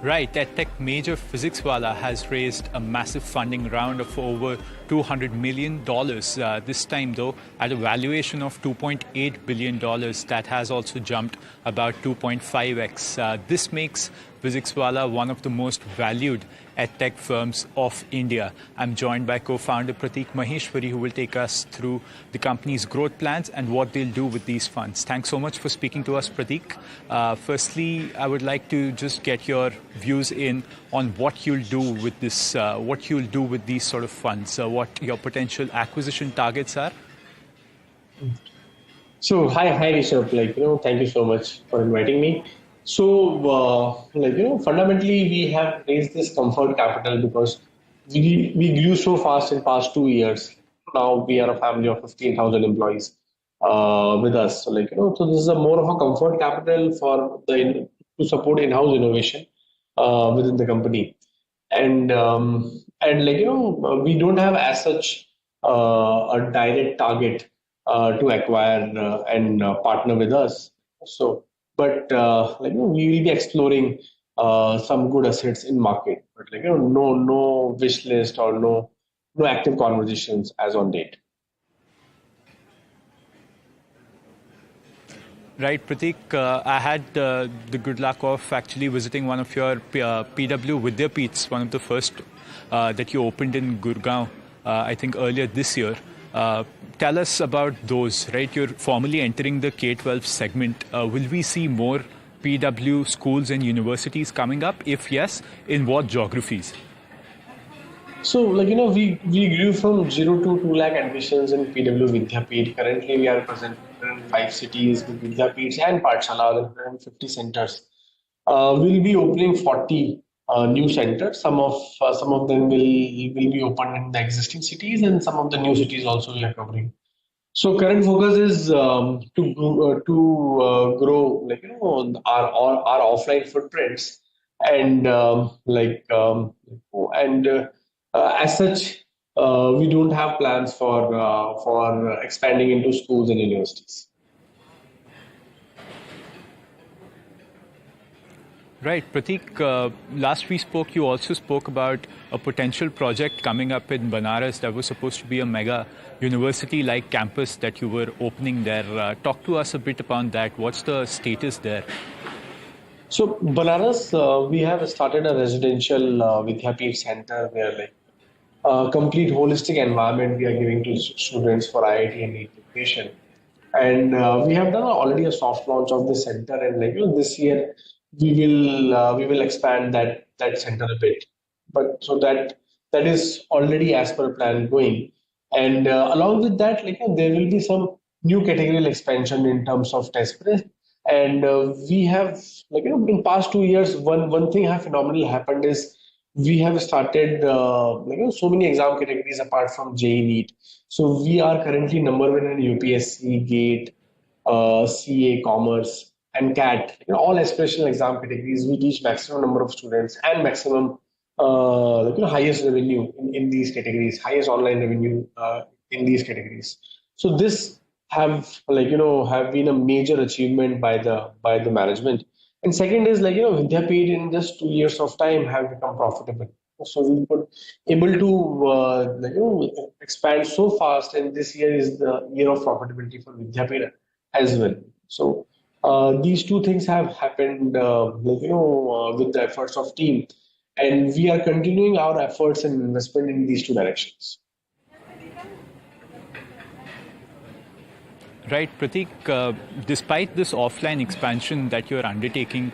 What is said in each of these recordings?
Right, EdTech major PhysicsWallah has raised a massive funding round of over $200 million. This time, though, at a valuation of $2.8 billion, that has also jumped about 2.5x. This makes PhysicsWallah one of the most valued EdTech firms of India. I'm joined by co-founder Prateek Maheshwari, who will take us through the company's growth plans and what they'll do with these funds. Thanks so much for speaking to us, Prateek. Firstly, I would like to just get your views in on what you'll do with this, what you'll do with these sort of funds, what your potential acquisition targets are. So hi Rishabh. Thank you so much for inviting me. So, fundamentally, we have raised this comfort capital because we grew so fast in past 2 years. Now we are a family of 15,000 employees with us. So this is a more of a comfort capital for to support in-house innovation within the company, and we don't have as such a direct target to acquire and partner with us. So, but we will be exploring some good assets in market, but no wish list or no active conversations as on date. Right, Prateek, I had the good luck of actually visiting one of your PW Vidyapeeths, one of the first that you opened in Gurgaon, I think earlier this year. Tell us about those, right? You're formally entering the K-12 segment. Will we see more PW schools and universities coming up? If yes, in what geographies? So, we grew from 0 to 2 lakh admissions in PW Vidyapeeth. Currently, we are present in 5 cities with Vidyapeeths and Pathshalas and 150 centers. We'll be opening 40 new centers. Some of them will be opened in the existing cities, and some of the new cities also we are covering. So current focus is to grow our offline footprints and as such we don't have plans for expanding into schools and universities. Right, Prateek, last we spoke, you also spoke about a potential project coming up in Banaras that was supposed to be a mega university-like campus that you were opening there. Talk to us a bit upon that. What's the status there? So Banaras, we have started a residential Vidyapeeth center where complete holistic environment we are giving to students for IIT and education. And we have done already a soft launch of the center, and this year we will expand that center a bit. But so that is already as per plan going. And along with that, there will be some new categorical expansion in terms of test prep. And we have in past 2 years, one thing have phenomenally happened is we have started so many exam categories apart from JEE NEET. So we are currently number one in UPSC, GATE, CA, Commerce, and CAT. All aspirational exam categories. We teach maximum number of students and maximum highest revenue in these categories, highest online revenue in these categories. So this have been a major achievement by the management. And second is Vidyapeeth in just 2 years of time have become profitable. So we were able to expand so fast, and this year is the year of profitability for Vidyapeeth as well. So these two things have happened with the efforts of team, and we are continuing our efforts and investment in these two directions. Right, Prateek, despite this offline expansion that you're undertaking,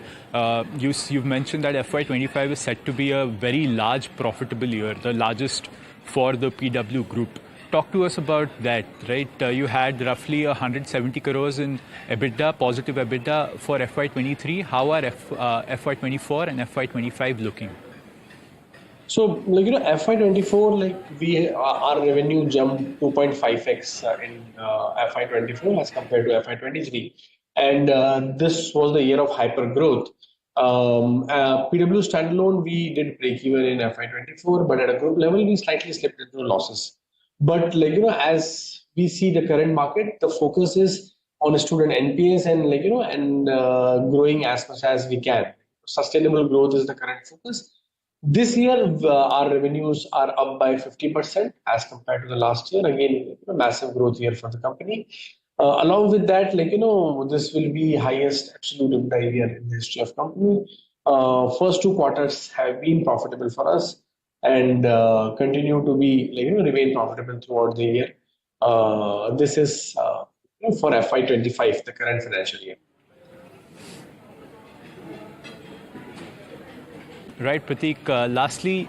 you've mentioned that FY25 is set to be a very large profitable year, the largest for the PW group. Talk to us about that, right? You had roughly 170 crores in EBITDA, positive EBITDA for FY23. How are FY24 and FY25 looking? So, FY24, our revenue jumped 2.5x in FY24 as compared to FY23, and this was the year of hyper growth. PW standalone, we did break even in FY24, but at a group level, we slightly slipped into losses. But as we see the current market, the focus is on student NPS and growing as much as we can. sustainable growth is the current focus. This year, our revenues are up by 50% as compared to the last year. Again, a massive growth year for the company. Along with that, this will be highest absolute EBITDA year in the history of company. First two quarters have been profitable for us and continue to be remain profitable throughout the year. This is for FY25, the current financial year. Right, Prateek. Lastly,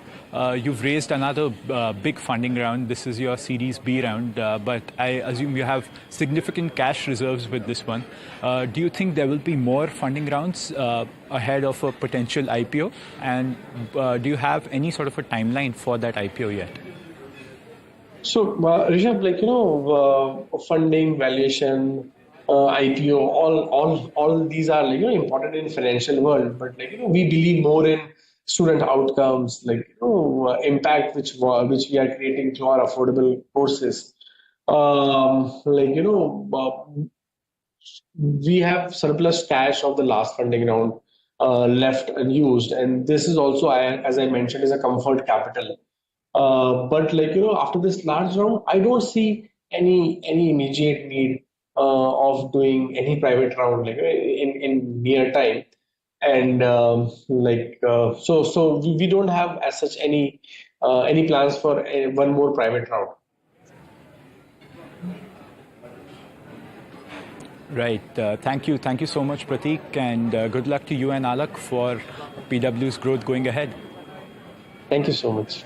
you've raised another big funding round. This is your Series B round, but I assume you have significant cash reserves with this one. Do you think there will be more funding rounds ahead of a potential IPO? And do you have any sort of a timeline for that IPO yet? So, Rishabh, funding, valuation, IPO, all these are important in financial world. But we believe more in student outcomes, impact which we are creating through our affordable courses. We have surplus cash of the last funding round left unused, and this is also, as I mentioned, is a comfort capital. But after this large round, I don't see any immediate need of doing any private round in near time. And so we don't have as such any plans for one more private round. Right. Thank you so much, Prateek, and good luck to you and Alak for PW's growth going ahead. Thank you so much.